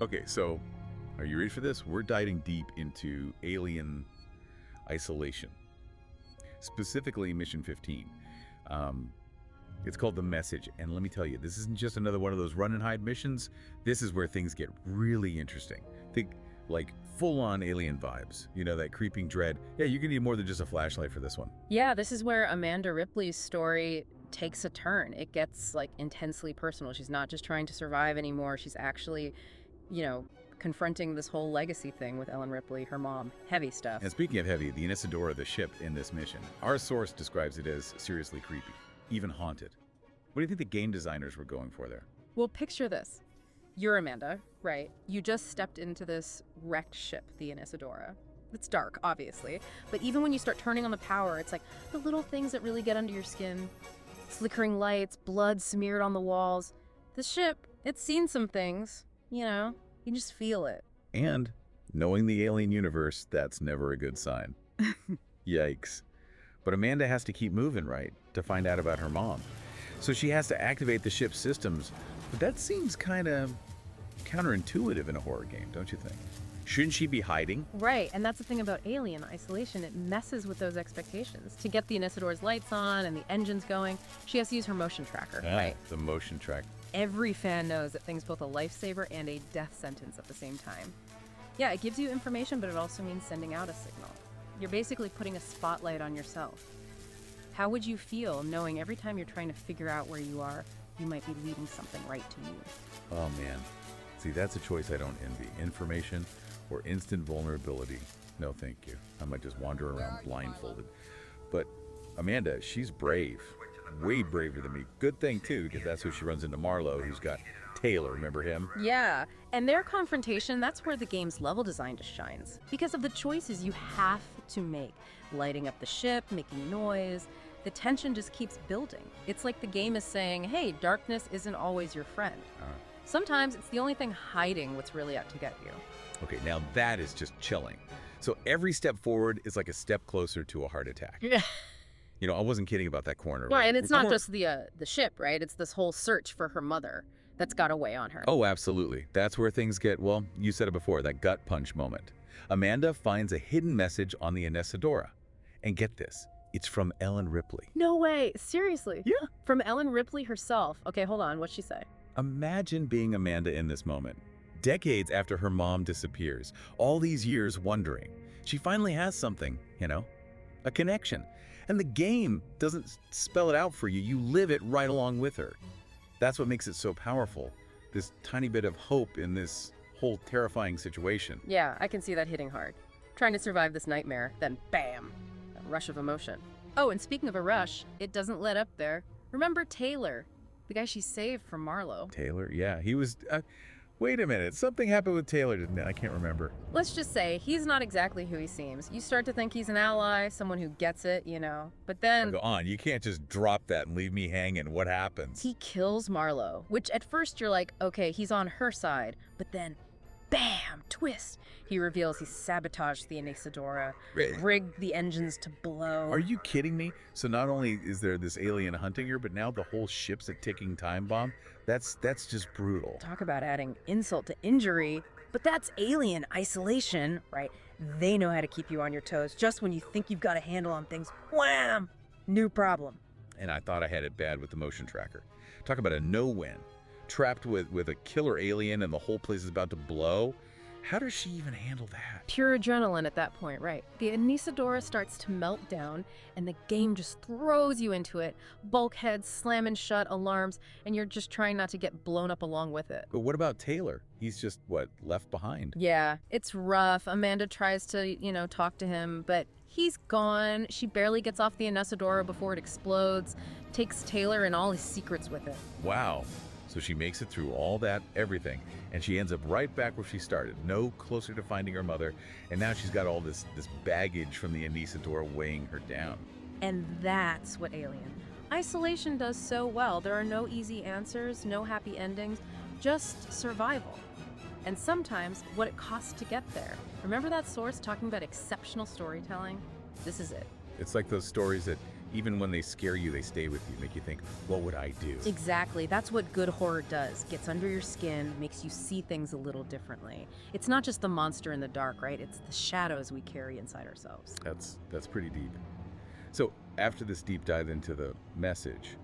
Okay, so are you ready for this? We're diving deep into alien isolation, specifically Mission 15. Um, it's called The Message, and let me tell you, this isn't just another one of those run and hide missions. This is where things get really interesting. Think like full-on alien vibes. You know, that creeping dread. Yeah, you're gonna need more than just a flashlight for this one. Yeah, this is where Amanda Ripley's story takes a turn. It gets like intensely personal. She's not just trying to survive anymore. She's actually, confronting this whole legacy thing with Ellen Ripley, her mom. Heavy stuff. And speaking of heavy, the Inesadora, the ship in this mission, our source describes it as seriously creepy, even haunted. What do you think the game designers were going for there? Well, picture this. You're Amanda, right? You just stepped into this wrecked ship, the Inesadora. It's dark, obviously, but even when you start turning on the power, it's like the little things that really get under your skin. Flickering lights, blood smeared on the walls. The ship, it's seen some things, you just feel it. And knowing the alien universe, that's never a good sign. Yikes. But Amanda has to keep moving, right, to find out about her mom. So she has to activate the ship's systems, but that seems kind of counterintuitive in a horror game, don't you think? Shouldn't she be hiding? Right, and that's the thing about alien isolation. It messes with those expectations. To get the Inesadora's lights on and the engines going, she has to use her motion tracker, right? The motion track. Every fan knows that thing's both a lifesaver and a death sentence at the same time. Yeah, it gives you information, but it also means sending out a signal. You're basically putting a spotlight on yourself. How would you feel knowing every time you're trying to figure out where you are, you might be leading something right to you? Oh, man. See, that's a choice I don't envy. Information or instant vulnerability. No, thank you. I might just wander around blindfolded. But Amanda, she's brave. Way braver than me. Good thing, too, because that's who she runs into Marlowe, who's got Taylor. Remember him? Yeah, and their confrontation, that's where the game's level design just shines. Because of the choices you have to make. Lighting up the ship, making noise. The tension just keeps building. It's like the game is saying, hey, darkness isn't always your friend. Sometimes it's the only thing hiding what's really out to get you. Okay, now that is just chilling. So every step forward is like a step closer to a heart attack. Yeah. I wasn't kidding about that corner. Right, and it's not just the ship, right? It's this whole search for her mother that's got a weigh on her. Oh, absolutely. That's where things get, well, you said it before, that gut punch moment. Amanda finds a hidden message on the Inesadora. And get this, it's from Ellen Ripley. No way, seriously? Yeah. From Ellen Ripley herself. Okay, hold on, what'd she say? Imagine being Amanda in this moment. Decades after her mom disappears, all these years wondering. She finally has something, a connection. And the game doesn't spell it out for you. You live it right along with her. That's what makes it so powerful. This tiny bit of hope in this whole terrifying situation. Yeah, I can see that hitting hard. Trying to survive this nightmare, then bam, a rush of emotion. Oh, and speaking of a rush, it doesn't let up there. Remember Taylor, the guy she saved from Marlowe? Taylor? Yeah, he was... wait a minute, something happened with Taylor, didn't it? I can't remember. Let's just say he's not exactly who he seems. You start to think he's an ally, someone who gets it, But then... Go on, you can't just drop that and leave me hanging. What happens? He kills Marlowe, which at first you're like, okay, he's on her side. But then, bam, twist. He reveals he sabotaged the Inesadora, rigged the engines to blow. Are you kidding me? So not only is there this alien hunting her, but now the whole ship's a ticking time bomb? That's just brutal. Talk about adding insult to injury. But that's alien isolation, right? They know how to keep you on your toes just when you think you've got a handle on things. Wham! New problem. And I thought I had it bad with the motion tracker. Talk about a no-win. Trapped with a killer alien and the whole place is about to blow. How does she even handle that? Pure adrenaline at that point, right? The Inesadora starts to melt down, and the game just throws you into it. Bulkheads slamming shut, alarms, and you're just trying not to get blown up along with it. But what about Taylor? He's just, left behind? Yeah, it's rough. Amanda tries to, talk to him, but he's gone. She barely gets off the Inesadora before it explodes. Takes Taylor and all his secrets with it. Wow. So she makes it through all that, everything, and she ends up right back where she started, no closer to finding her mother, and now she's got all this baggage from the Inesadora weighing her down. And that's what Alien Isolation does so well. There are no easy answers, no happy endings, just survival. And sometimes what it costs to get there. Remember that source talking about exceptional storytelling? This is it. It's like those stories that Even when they scare you, they stay with you, make you think, what would I do? Exactly. That's what good horror does. Gets under your skin, makes you see things a little differently. It's not just the monster in the dark, right? It's the shadows we carry inside ourselves. That's pretty deep. So after this deep dive into the message,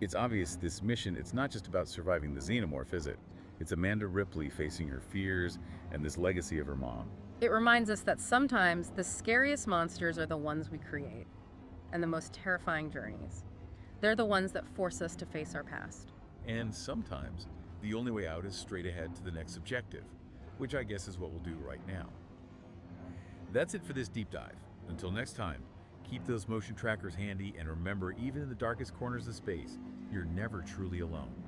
it's obvious this mission, it's not just about surviving the xenomorph, is it? It's Amanda Ripley facing her fears and this legacy of her mom. It reminds us that sometimes the scariest monsters are the ones we create, and the most terrifying journeys. They're the ones that force us to face our past. And sometimes the only way out is straight ahead to the next objective, which I guess is what we'll do right now. That's it for this deep dive. Until next time, keep those motion trackers handy and remember, even in the darkest corners of space, you're never truly alone.